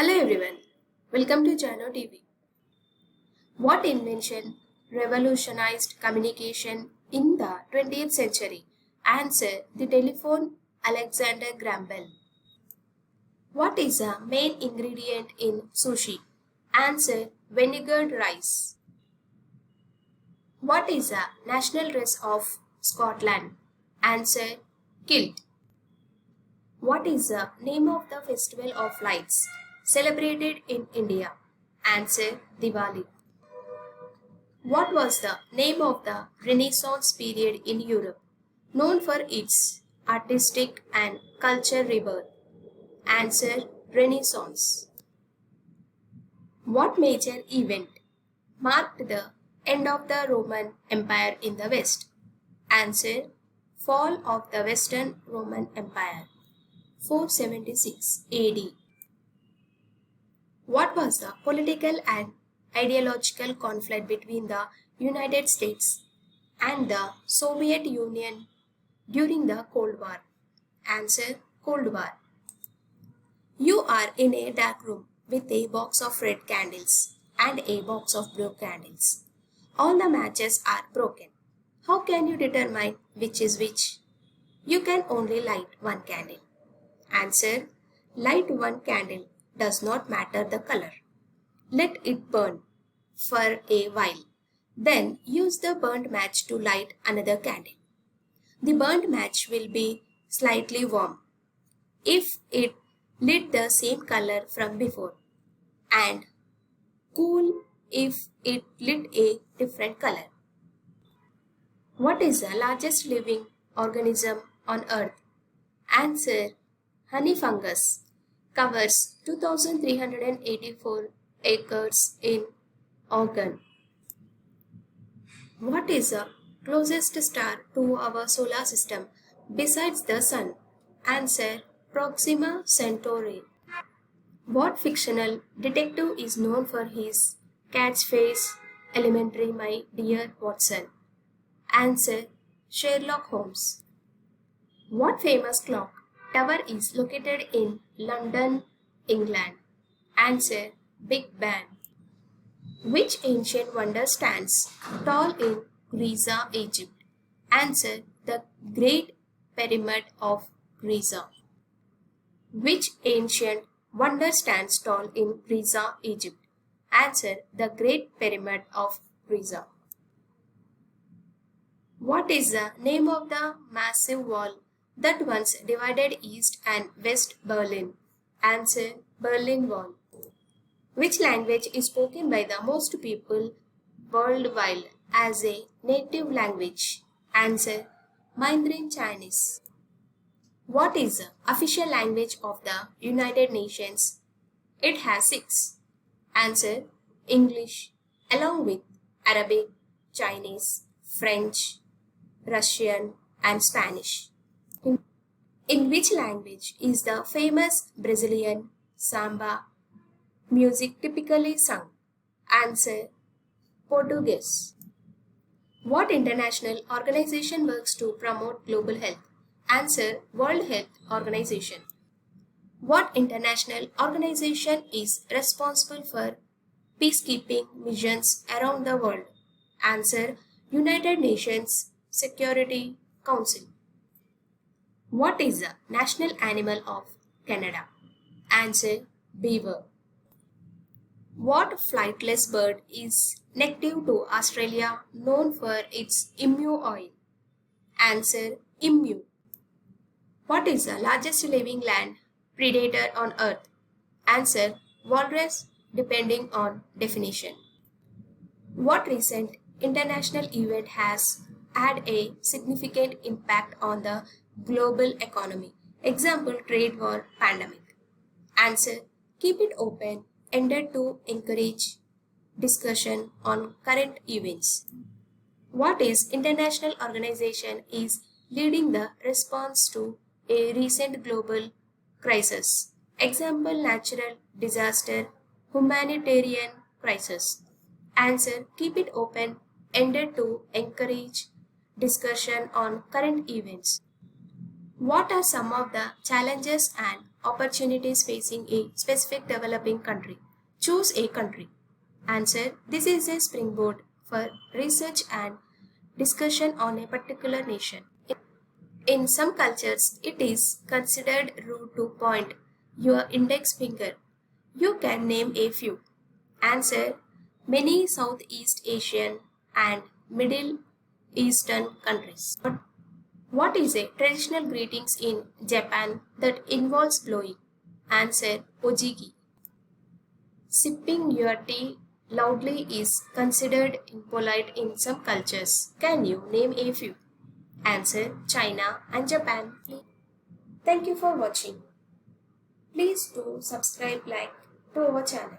Hello everyone, welcome to Jano TV. What invention revolutionized communication in the 20th century? Answer: the telephone. Alexander Graham Bell. What is the main ingredient in sushi? Answer: vinegared rice. What is the national dress of Scotland? Answer: kilt. What is the name of the festival of lights celebrated in India? Answer: Diwali. What was the name of the Renaissance period in Europe, known for its artistic and cultural rebirth? Answer: Renaissance. What major event marked the end of the Roman Empire in the West? Answer: fall of the Western Roman Empire, 476 AD. What was the political and ideological conflict between the United States and the Soviet Union during the Cold War? Answer: Cold War. You are in a dark room with a box of red candles and a box of blue candles. All the matches are broken. How can you determine which is which? You can only light one candle. Answer: light one candle does not matter the color. Let it burn for a while. Then use the burnt match to light another candle. The burnt match will be slightly warm if it lit the same color from before, and cool if it lit a different color. What is the largest living organism on earth? Answer: honey fungus. Covers 2,384 acres in Oregon. What is the closest star to our solar system besides the Sun? Answer: Proxima Centauri. What fictional detective is known for his catchphrase "Elementary, my dear Watson"? Answer: Sherlock Holmes. What famous clock tower is located in London, England? Answer: Big Ben. Which ancient wonder stands tall in Giza, Egypt? Answer: the Great Pyramid of Giza. Which ancient wonder stands tall in Giza, Egypt? Answer: the Great Pyramid of Giza. What is the name of the massive wall that once divided East and West Berlin? Answer: Berlin Wall. Which language is spoken by the most people worldwide as a native language? Answer: Mandarin Chinese. What is the official language of the United Nations? It has 6. Answer: English, along with Arabic, Chinese, French, Russian, and Spanish. In which language is the famous Brazilian samba music typically sung? Answer: Portuguese. What international organization works to promote global health? Answer: World Health Organization. What international organization is responsible for peacekeeping missions around the world? Answer: United Nations Security Council. What is the national animal of Canada? Answer: beaver. What flightless bird is native to Australia, known for its emu oil? Answer: emu. What is the largest living land predator on earth? Answer: walrus, depending on definition. What recent international event has had a significant impact on the global economy? Example: trade war, pandemic. Answer: keep it open ended to encourage discussion on current events. What is international organization is leading the response to a recent global crisis? Example: natural disaster, humanitarian crisis. Answer: keep it open ended to encourage discussion on current events. What are some of the challenges and opportunities facing a specific developing country. Choose a country. Answer. This is a springboard for research and discussion on a particular nation. In some cultures, it is considered rude to point your index finger. You can name a few. Answer. Many Southeast Asian and Middle Eastern countries. What is a traditional greetings in Japan that involves blowing? Answer. Ojigi. Sipping your tea loudly is considered impolite in some cultures. Can you name a few? Answer. China and Japan. Thank you for watching. Please do subscribe, like to our channel.